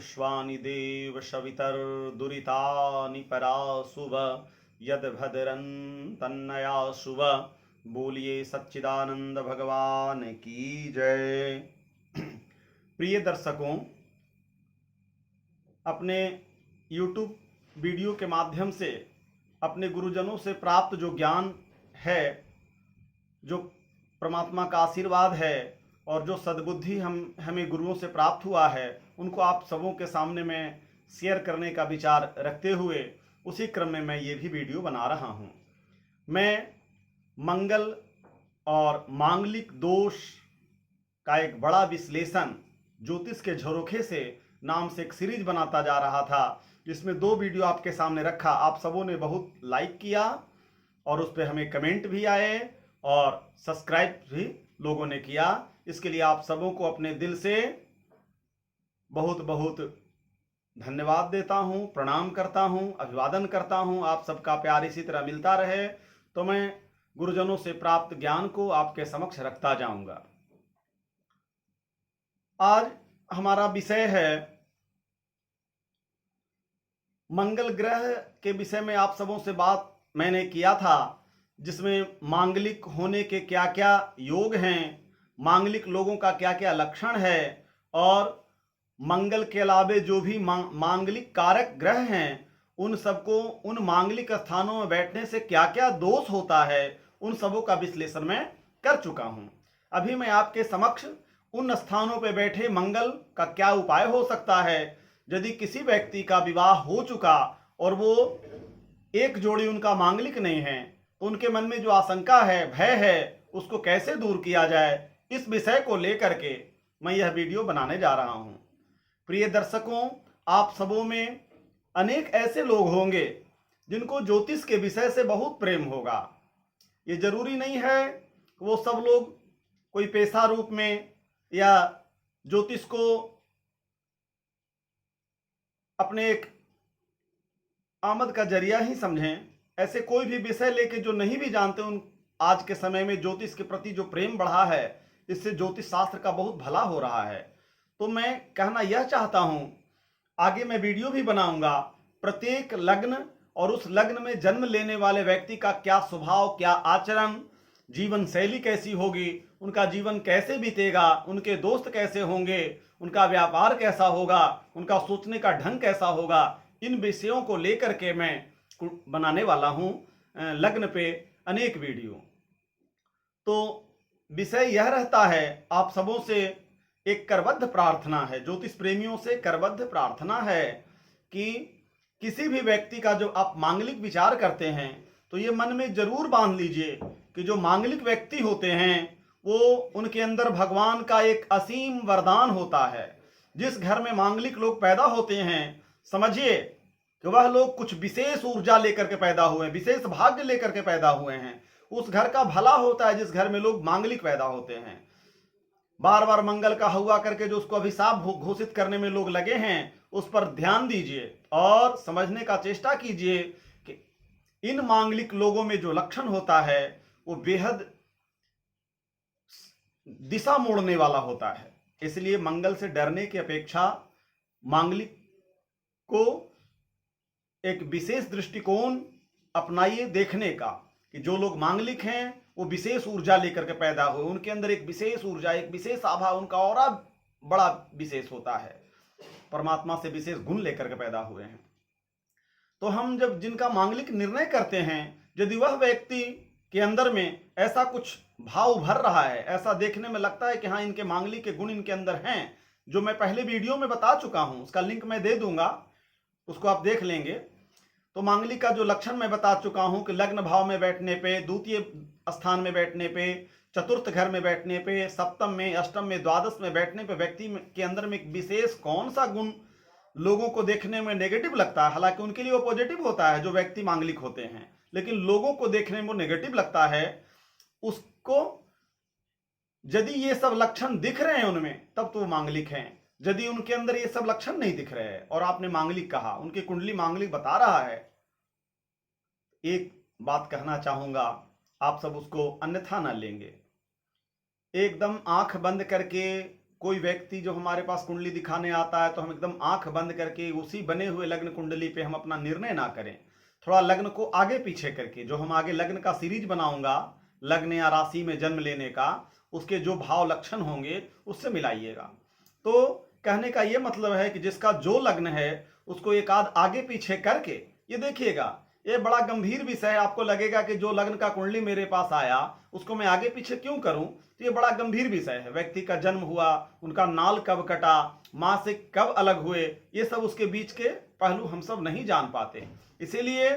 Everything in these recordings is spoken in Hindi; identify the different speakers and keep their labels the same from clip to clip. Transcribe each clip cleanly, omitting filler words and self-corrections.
Speaker 1: विश्वानि देव शवितर्दुरितानि पराशुभ यद्भद्रं तन्नया शुभ। बोलिए सच्चिदानंद भगवान की जय। प्रिय दर्शकों, अपने YouTube वीडियो के माध्यम से अपने गुरुजनों से प्राप्त जो ज्ञान है, जो परमात्मा का आशीर्वाद है और जो सद्बुद्धि हमें गुरुओं से प्राप्त हुआ है, उनको आप सबों के सामने में शेयर करने का विचार रखते हुए उसी क्रम में मैं ये भी वीडियो बना रहा हूँ। मैं मंगल और मांगलिक दोष का एक बड़ा विश्लेषण ज्योतिष के झरोखे से नाम से एक सीरीज बनाता जा रहा था, जिसमें 2 वीडियो आपके सामने रखा। आप सबों ने बहुत लाइक किया और उस पर हमें कमेंट भी आए और सब्सक्राइब भी लोगों ने किया। इसके लिए आप सबों को अपने दिल से बहुत बहुत धन्यवाद देता हूं, प्रणाम करता हूं, अभिवादन करता हूं। आप सबका प्यार इसी तरह मिलता रहे तो मैं गुरुजनों से प्राप्त ज्ञान को आपके समक्ष रखता जाऊंगा। आज हमारा विषय है मंगल ग्रह के विषय में। आप सबों से बात मैंने किया था, जिसमें मांगलिक होने के क्या क्या योग हैं, मांगलिक लोगों का क्या क्या लक्षण है और मंगल के अलावे जो भी मांगलिक कारक ग्रह हैं, उन सबको उन मांगलिक स्थानों में बैठने से क्या क्या दोष होता है, उन सबों का विश्लेषण मैं कर चुका हूं। अभी मैं आपके समक्ष उन स्थानों पर बैठे मंगल का क्या उपाय हो सकता है। यदि किसी व्यक्ति का विवाह हो चुका और वो एक जोड़ी उनका मांगलिक नहीं है, तो उनके मन में जो आशंका है, भय है, उसको कैसे दूर किया जाए, इस विषय को लेकर के मैं यह वीडियो बनाने जा रहा हूं। प्रिय दर्शकों, आप सबों में अनेक ऐसे लोग होंगे जिनको ज्योतिष के विषय से बहुत प्रेम होगा। ये जरूरी नहीं है कि वो सब लोग कोई पेशा रूप में या ज्योतिष को अपने एक आमद का जरिया ही समझें। ऐसे कोई भी विषय लेके जो नहीं भी जानते, उन आज के समय में ज्योतिष के प्रति जो प्रेम बढ़ा है, इससे ज्योतिष शास्त्र का बहुत भला हो रहा है। तो मैं कहना यह चाहता हूं, आगे मैं वीडियो भी बनाऊंगा, प्रत्येक लग्न और उस लग्न में जन्म लेने वाले व्यक्ति का क्या स्वभाव, क्या आचरण, जीवन शैली कैसी होगी, उनका जीवन कैसे बीतेगा, उनके दोस्त कैसे होंगे, उनका व्यापार कैसा होगा, उनका सोचने का ढंग कैसा होगा, इन विषयों को लेकर के मैं बनाने वाला हूं लग्न पे अनेक वीडियो। तो विषय यह रहता है, आप सबों से एक करबद्ध प्रार्थना है, ज्योतिष प्रेमियों से करबद्ध प्रार्थना है कि किसी भी व्यक्ति का जो आप मांगलिक विचार करते हैं, तो ये मन में जरूर बांध लीजिए कि जो मांगलिक व्यक्ति होते हैं, वो उनके अंदर भगवान का एक असीम वरदान होता है। जिस घर में मांगलिक लोग पैदा होते हैं, समझिए कि वह लोग कुछ विशेष ऊर्जा लेकर के पैदा हुए हैं, विशेष भाग्य लेकर के पैदा हुए हैं। उस घर का भला होता है जिस घर में लोग मांगलिक पैदा होते हैं। बार बार मंगल का हुआ करके जो उसको अभिशाप घोषित करने में लोग लगे हैं, उस पर ध्यान दीजिए और समझने का चेष्टा कीजिए कि इन मांगलिक लोगों में जो लक्षण होता है वो बेहद दिशा मोड़ने वाला होता है। इसलिए मंगल से डरने की अपेक्षा मांगलिक को एक विशेष दृष्टिकोण अपनाइए देखने का, कि जो लोग मांगलिक हैं वो विशेष ऊर्जा लेकर के पैदा हुए, उनके अंदर एक विशेष ऊर्जा, एक विशेष आभा, उनका ऑरा बड़ा विशेष होता है, परमात्मा से विशेष गुण लेकर के पैदा हुए हैं। तो हम जब जिनका मांगलिक निर्णय करते हैं, यदि वह व्यक्ति के अंदर में ऐसा कुछ भाव उभर रहा है, ऐसा देखने में लगता है कि हाँ इनके मांगलिक के गुण इनके अंदर हैं, जो मैं पहले वीडियो में बता चुका हूं, उसका लिंक मैं दे दूंगा, उसको आप देख लेंगे। तो मांगलिक का जो लक्षण मैं बता चुका हूं कि लग्न भाव में बैठने पे, द्वितीय स्थान में बैठने पे, चतुर्थ घर में बैठने पे, सप्तम में, अष्टम में, द्वादश में बैठने पे व्यक्ति के अंदर में एक विशेष कौन सा गुण लोगों को देखने में नेगेटिव लगता है। हालांकि उनके लिए वो पॉजिटिव होता है जो व्यक्ति मांगलिक होते हैं, लेकिन लोगों को देखने में वो नेगेटिव लगता है। उसको यदि ये सब लक्षण दिख रहे हैं उनमें, तब तो वो मांगलिक हैं। यदि उनके अंदर ये सब लक्षण नहीं दिख रहे हैं और आपने मांगलिक कहा, उनकी कुंडली मांगलिक बता रहा है, एक बात कहना चाहूंगा, आप सब उसको अन्यथा न लेंगे। एकदम आंख बंद करके कोई व्यक्ति जो हमारे पास कुंडली दिखाने आता है तो हम एकदम आंख बंद करके उसी बने हुए लग्न कुंडली पे हम अपना निर्णय ना करें। थोड़ा लग्न को आगे पीछे करके, जो हम आगे लग्न का सीरीज बनाऊंगा लग्न या राशि में जन्म लेने का, उसके जो भाव लक्षण होंगे उससे मिलाइएगा। तो कहने का ये मतलब है कि जिसका जो लग्न है उसको एक आध आगे पीछे करके ये देखिएगा। ये बड़ा गंभीर विषय है। आपको लगेगा कि जो लग्न का कुंडली मेरे पास आया उसको मैं आगे पीछे क्यों करूं, तो ये बड़ा गंभीर विषय है। व्यक्ति का जन्म हुआ, उनका नाल कब कटा, मां से कब अलग हुए, ये सब उसके बीच के पहलू हम सब नहीं जान पाते। इसीलिए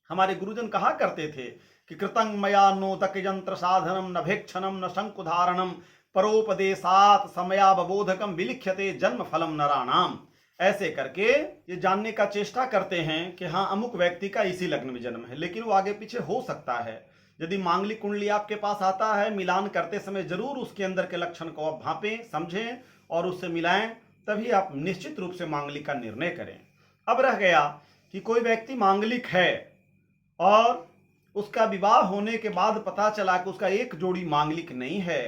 Speaker 1: हमारे गुरुजन कहा करते थे कि कृतं मया नोदक यंत्र साधनम न भेक्षणम न शंकुधारणम परोपदेशात समयावबोधकम विलिख्यते जन्म फलम नराणाम। ऐसे करके ये जानने का चेष्टा करते हैं कि हाँ अमुक व्यक्ति का इसी लग्न में जन्म है, लेकिन वो आगे पीछे हो सकता है। यदि मांगलिक कुंडली आपके पास आता है, मिलान करते समय जरूर उसके अंदर के लक्षण को आप भांपें, समझें और उससे मिलाएं, तभी आप निश्चित रूप से मांगलिक का निर्णय करें। अब रह गया कि कोई व्यक्ति मांगलिक है और उसका विवाह होने के बाद पता चला कि उसका एक जोड़ी मांगलिक नहीं है।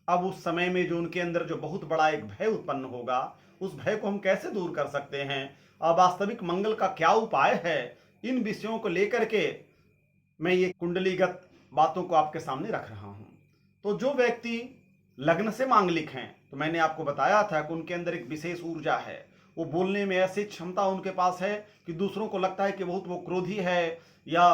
Speaker 1: अब उस समय में जो उनके अंदर जो बहुत बड़ा एक भय उत्पन्न होगा, उस भय को हम कैसे दूर कर सकते हैं, और वास्तविक मंगल का क्या उपाय है, इन विषयों को लेकर के मैं ये कुंडलीगत बातों को आपके सामने रख रहा हूं। तो जो व्यक्ति लग्न से मांगलिक हैं, तो मैंने आपको बताया था कि उनके अंदर एक विशेष ऊर्जा है। वो बोलने में ऐसी क्षमता उनके पास है कि दूसरों को लगता है कि बहुत वो क्रोधी है या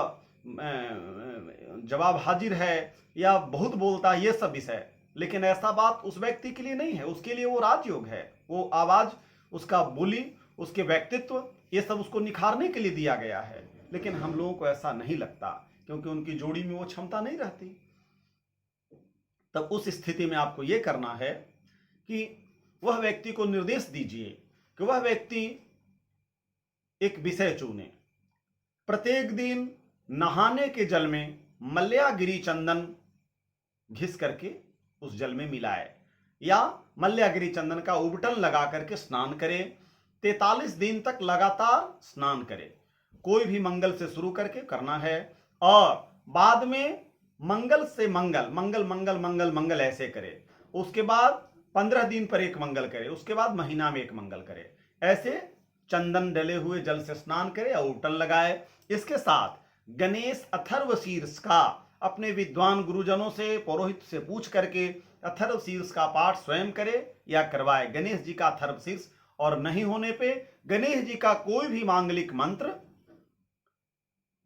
Speaker 1: जवाब हाजिर है या बहुत बोलता है, ये सब विषय। लेकिन ऐसा बात उस व्यक्ति के लिए नहीं है। उसके लिए वो राजयोग है, वो आवाज, उसका बोली, उसके व्यक्तित्व, ये सब उसको निखारने के लिए दिया गया है। लेकिन हम लोगों को ऐसा नहीं लगता, क्योंकि उनकी जोड़ी में वो क्षमता नहीं रहती। तब उस स्थिति में आपको ये करना है कि वह व्यक्ति को निर्देश दीजिए कि वह व्यक्ति एक विषय चुने। प्रत्येक दिन नहाने के जल में मल्ल्यागिरी चंदन घिस करके उस जल में मिलाए, या मल्ल्यागिरी चंदन का उबटन लगा करके स्नान करे। 43 दिन तक लगातार स्नान करे। कोई भी मंगल से शुरू करके करना है और बाद में मंगल से मंगल, मंगल मंगल मंगल मंगल ऐसे करे। उसके बाद 15 दिन पर एक मंगल करे, उसके बाद महीना में एक मंगल करे। ऐसे चंदन डले हुए जल से स्नान करे और उबटन लगाए। इसके साथ गणेश अथर्व शीर्ष का अपने विद्वान गुरुजनों से, पुरोहित से पूछ करके अथर्व शीर्ष का पाठ स्वयं करे या करवाए। गणेश जी का अथर्व शीर्ष, और नहीं होने पे गणेश जी का कोई भी मांगलिक मंत्र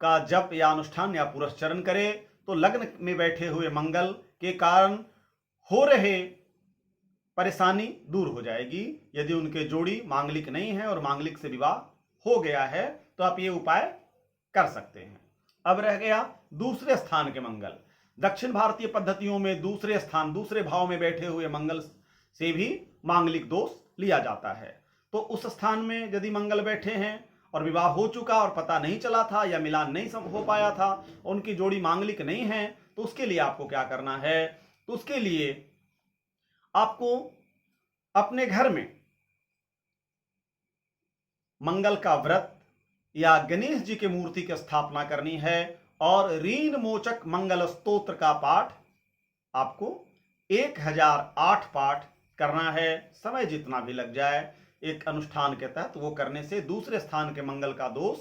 Speaker 1: का जप या अनुष्ठान या पुरस्चरण करे, तो लग्न में बैठे हुए मंगल के कारण हो रहे परेशानी दूर हो जाएगी। यदि उनके जोड़ी मांगलिक नहीं है और मांगलिक से विवाह हो गया है तो आप ये उपाय कर सकते हैं। अब रह गया दूसरे स्थान के मंगल। दक्षिण भारतीय पद्धतियों में दूसरे स्थान, दूसरे भाव में बैठे हुए मंगल से भी मांगलिक दोष लिया जाता है। तो उस स्थान में यदि मंगल बैठे हैं और विवाह हो चुका और पता नहीं चला था या मिलान नहीं हो पाया था, उनकी जोड़ी मांगलिक नहीं है, तो उसके लिए आपको क्या करना है, तो उसके लिए आपको अपने घर में मंगल का व्रत या गणेश जी की मूर्ति की स्थापना करनी है और ऋण मोचक मंगल स्तोत्र का पाठ आपको 1008 पाठ करना है। समय जितना भी लग जाए, एक अनुष्ठान के तहत वो करने से दूसरे स्थान के मंगल का दोष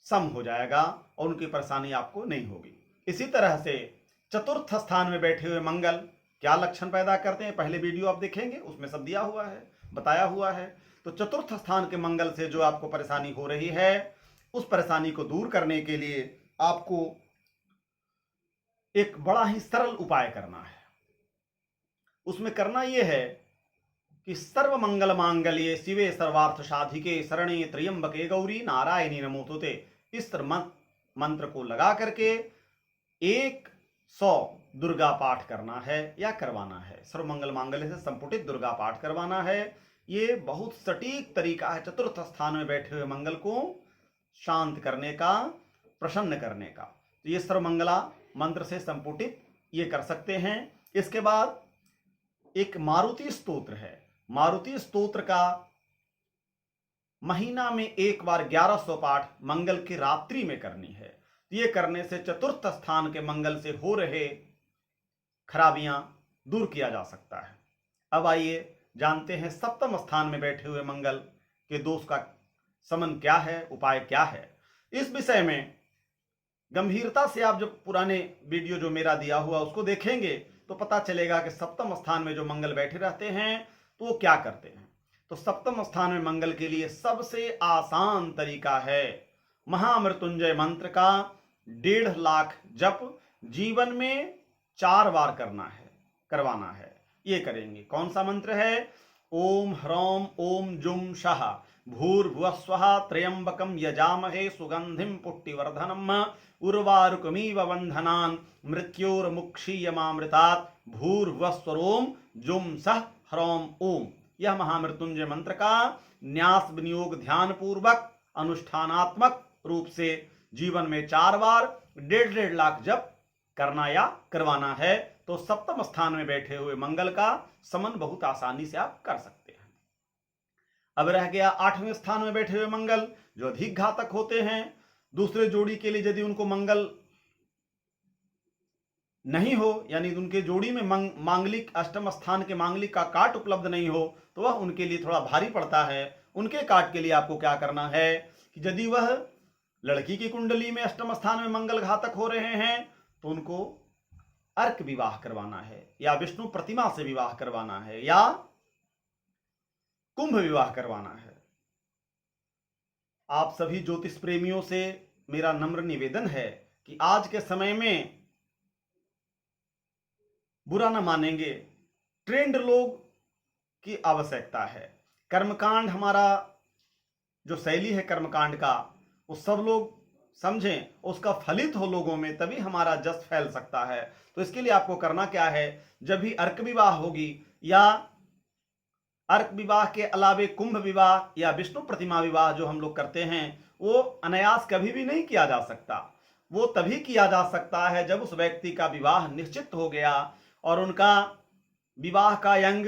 Speaker 1: सम हो जाएगा और उनकी परेशानी आपको नहीं होगी। इसी तरह से चतुर्थ स्थान में बैठे हुए मंगल क्या लक्षण पैदा करते हैं, पहले वीडियो आप देखेंगे, उसमें सब दिया हुआ है, बताया हुआ है। तो चतुर्थ स्थान के मंगल से जो आपको परेशानी हो रही है, उस परेशानी को दूर करने के लिए आपको एक बड़ा ही सरल उपाय करना है। उसमें करना यह है कि सर्व मंगल मांगल्ये शिवे सर्वार्थ साधिके शरणे त्र्यंबके गौरी नारायणी नमोस्तुते, इस मंत्र को लगा करके 100 दुर्गा पाठ करना है या करवाना है। सर्व मंगल मांगल्य से संपुटित दुर्गा पाठ करवाना है। ये बहुत सटीक तरीका है चतुर्थ स्थान में बैठे हुए मंगल को शांत करने का, प्रसन्न करने का। तो ये सर्वमंगला मंत्र से संपुटित ये कर सकते हैं। इसके बाद एक मारुति स्तोत्र है। मारुति स्तोत्र का महीना में एक बार 1100 पाठ मंगल की रात्रि में करनी है। ये करने से चतुर्थ स्थान के मंगल से हो रहे खराबियां दूर किया जा सकता है। अब आइए जानते हैं सप्तम स्थान में बैठे हुए मंगल के दोष का समन क्या है, उपाय क्या है। इस विषय में गंभीरता से आप जब पुराने वीडियो जो मेरा दिया हुआ उसको देखेंगे तो पता चलेगा कि सप्तम स्थान में जो मंगल बैठे रहते हैं तो वो क्या करते हैं। तो सप्तम स्थान में मंगल के लिए सबसे आसान तरीका है महामृत्युंजय मंत्र का 1.5 लाख जप जीवन में 4 बार करवाना है। ये करेंगे। कौन सा मंत्र है? ओम ह्रौम ओम जुम शः भूर्भुवस्वः त्र्यंबकं यजामहे सुगंधिं पुष्टिवर्धनम् उर्वारुकमिव बन्धनान् मृत्योर्मुक्षीयमामृतात् भूर्भुवस्वरोम जुम सः ह्रौम ओम। यह महामृत्युंजय मंत्र का न्यास विनियोग ध्यान पूर्वक अनुष्ठानात्मक रूप से जीवन में 4 बार 1.5 लाख जप करना या करवाना है। तो सप्तम स्थान में बैठे हुए मंगल का समन बहुत आसानी से आप कर सकते हैं। अब रह गया 8वें स्थान में बैठे हुए मंगल जो अधिक घातक होते हैं। दूसरे जोड़ी के लिए यदि उनको मंगल नहीं हो, यानी उनके जोड़ी में मांगलिक अष्टम स्थान के मांगलिक का काट उपलब्ध नहीं हो, तो वह उनके लिए थोड़ा भारी पड़ता है। उनके काट के लिए आपको क्या करना है कि यदि वह लड़की की कुंडली में अष्टम स्थान में मंगल घातक हो रहे हैं तो उनको अर्क विवाह करवाना है, या विष्णु प्रतिमा से विवाह करवाना है, या कुंभ विवाह करवाना है। आप सभी ज्योतिष प्रेमियों से मेरा नम्र निवेदन है कि आज के समय में बुरा न मानेंगे, ट्रेंड लोग की आवश्यकता है। कर्मकांड हमारा जो शैली है कर्मकांड का वो सब लोग समझें, उसका फलित हो लोगों में, तभी हमारा जस फैल सकता है। तो इसके लिए आपको करना क्या है, जब भी अर्क विवाह होगी या अर्क विवाह के अलावे कुंभ विवाह या विष्णु प्रतिमा विवाह जो हम लोग करते हैं वो अनायास कभी भी नहीं किया जा सकता। वो तभी किया जा सकता है जब उस व्यक्ति का विवाह निश्चित हो गया और उनका विवाह का यंग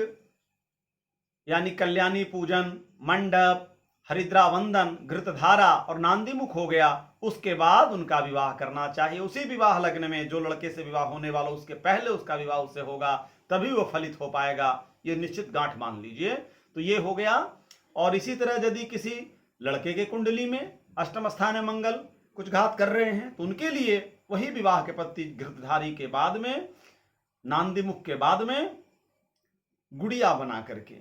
Speaker 1: यानी कल्याणी पूजन, मंडप, हरिद्रा वंदन, घृतधारा और नांदीमुख हो गया। उसके बाद उनका विवाह करना चाहिए। उसी विवाह लग्न में जो लड़के से विवाह होने वाला उसके पहले उसका विवाह उससे होगा, तभी वो फलित हो पाएगा। ये निश्चित गांठ मान लीजिए। तो ये हो गया। और इसी तरह यदि किसी लड़के के कुंडली में अष्टम स्थान में मंगल कुछ घात कर रहे हैं तो उनके लिए वही विवाह के पति घृतधारी के बाद में, नांदीमुख के बाद में गुड़िया बना करके,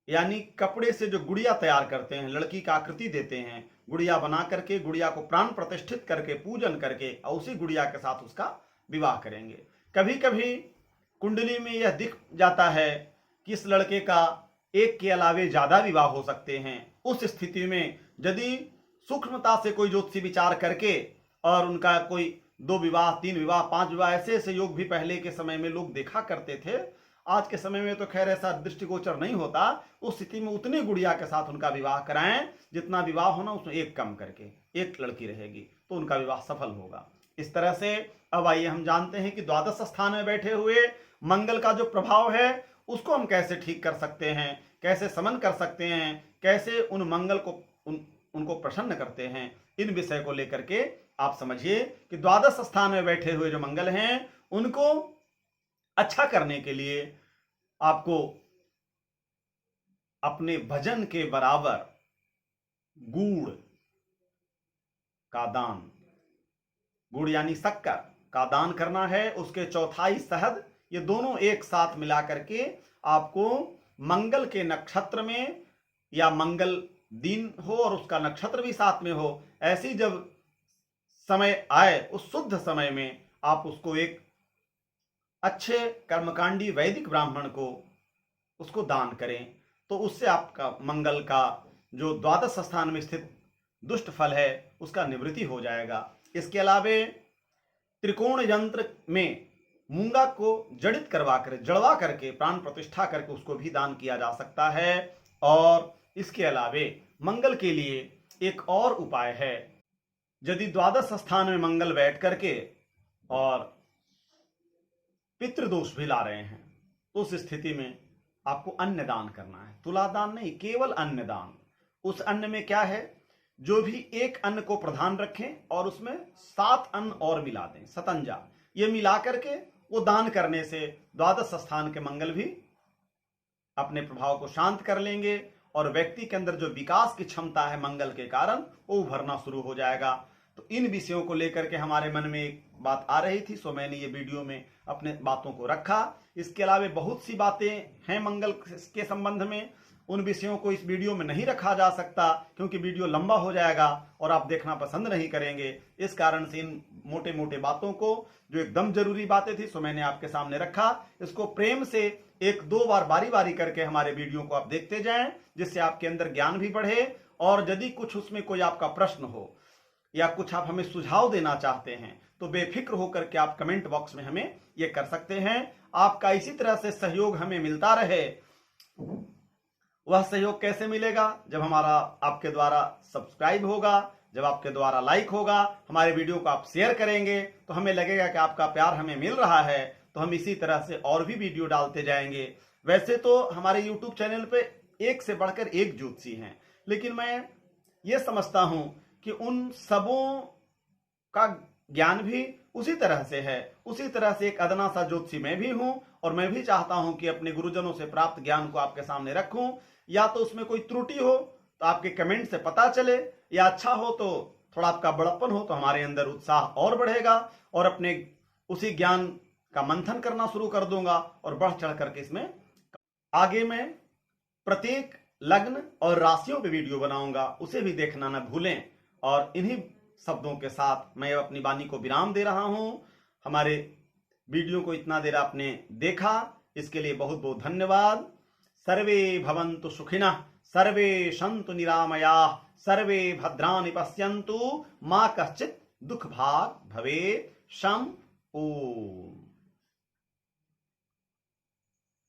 Speaker 1: यानी कपड़े से जो गुड़िया तैयार करते हैं, लड़की का आकृति देते हैं, गुड़िया बना करके गुड़िया को प्राण प्रतिष्ठित करके पूजन करके और उसी गुड़िया के साथ उसका विवाह करेंगे। कभी कभी कुंडली में यह दिख जाता है कि इस लड़के का एक के अलावे ज्यादा विवाह हो सकते हैं। उस स्थिति में यदि सूक्ष्मता से कोई ज्योतिषी विचार करके और उनका कोई 2 विवाह, 3 विवाह, 5 विवाह, ऐसे योग भी पहले के समय में लोग देखा करते थे। आज के समय में तो खैर ऐसा दृष्टिगोचर नहीं होता। उस स्थिति में उतनी गुड़िया के साथ उनका विवाह कराएं जितना विवाह होना उसमें एक कम करके, एक लड़की रहेगी तो उनका विवाह सफल होगा। इस तरह से अब आइए हम जानते हैं कि द्वादश स्थान में बैठे हुए मंगल का जो प्रभाव है उसको हम कैसे ठीक कर सकते हैं, कैसे समन कर सकते हैं, कैसे उन मंगल को उनको प्रसन्न करते हैं। इन विषय को लेकर के आप समझिए कि द्वादश स्थान में बैठे हुए जो मंगल हैं उनको अच्छा करने के लिए आपको अपने भजन के बराबर गुड़ का दान, गुड़ यानी शक्कर का दान करना है। उसके चौथाई शहद, ये दोनों एक साथ मिला करके आपको मंगल के नक्षत्र में या मंगल दिन हो और उसका नक्षत्र भी साथ में हो, ऐसी जब समय आए उस शुद्ध समय में आप उसको एक अच्छे कर्मकांडी वैदिक ब्राह्मण को उसको दान करें। तो उससे आपका मंगल का जो द्वादश स्थान में स्थित दुष्ट फल है उसका निवृत्ति हो जाएगा। इसके अलावे त्रिकोण यंत्र में मूंगा को जड़ित जड़वा करके प्राण प्रतिष्ठा करके उसको भी दान किया जा सकता है। और इसके अलावे मंगल के लिए एक और उपाय है, यदि द्वादश स्थान में मंगल बैठ करके और पितृदोष भी ला रहे हैं तो उस स्थिति में आपको अन्न दान करना है। तुला दान नहीं, केवल अन्न दान। उस अन्न में क्या है, जो भी एक अन्न को प्रधान रखें और उसमें 7 अन्न और मिला दें, 57, ये मिला करके वो दान करने से द्वादश स्थान के मंगल भी अपने प्रभाव को शांत कर लेंगे और व्यक्ति के अंदर जो विकास की क्षमता है मंगल के कारण वो उभरना शुरू हो जाएगा। तो इन विषयों को लेकर के हमारे मन में एक बात आ रही थी, सो मैंने ये वीडियो में अपने बातों को रखा। इसके अलावा बहुत सी बातें हैं मंगल के संबंध में, उन विषयों को इस वीडियो में नहीं रखा जा सकता क्योंकि वीडियो लंबा हो जाएगा और आप देखना पसंद नहीं करेंगे। इस कारण से इन मोटे मोटे बातों को, जो एकदम जरूरी बातें थी, सो मैंने आपके सामने रखा। इसको प्रेम से एक दो बार बारी बारी करके हमारे वीडियो को आप देखते जाएं, जिससे आपके अंदर ज्ञान भी बढ़े। और यदि कुछ उसमें कोई आपका प्रश्न हो या कुछ आप हमें सुझाव देना चाहते हैं तो बेफिक्र होकर के आप कमेंट बॉक्स में हमें ये कर सकते हैं। आपका इसी तरह से सहयोग हमें मिलता रहे। वह सहयोग कैसे मिलेगा? जब हमारा आपके द्वारा सब्सक्राइब होगा, जब आपके द्वारा लाइक होगा, हमारे वीडियो को आप शेयर करेंगे तो हमें लगेगा कि आपका प्यार हमें मिल रहा है, तो हम इसी तरह से और भी वीडियो डालते जाएंगे। वैसे तो हमारे यूट्यूब चैनल पे एक से बढ़कर एक ज्योतिषी हैं, लेकिन मैं ये समझता हूं कि उन सबों का ज्ञान भी उसी तरह से है। उसी तरह से एक अदना सा ज्योतिषी मैं भी हूं और मैं भी चाहता हूं कि अपने गुरुजनों से प्राप्त ज्ञान को आपके सामने रखूं। या तो उसमें कोई त्रुटि हो तो आपके कमेंट से पता चले, या अच्छा हो तो थोड़ा आपका बड़प्पन हो तो हमारे अंदर उत्साह और बढ़ेगा और अपने उसी ज्ञान का मंथन करना शुरू कर दूंगा और बढ़ चढ़ करके इसमें आगे मैं प्रत्येक लग्न और राशियों पे वीडियो बनाऊंगा, उसे भी देखना न भूलें। और इन्हीं शब्दों के साथ मैं अपनी वाणी को विराम दे रहा हूं। हमारे वीडियो को इतना देर आपने देखा, इसके लिए बहुत बहुत धन्यवाद। सर्वे भवन्तु सुखिनः, सर्वे सन्तु निरामयाः, सर्वे भद्राणि पश्यन्तु, मा कश्चित् दुःख भाग् भवेत्। शम ओम।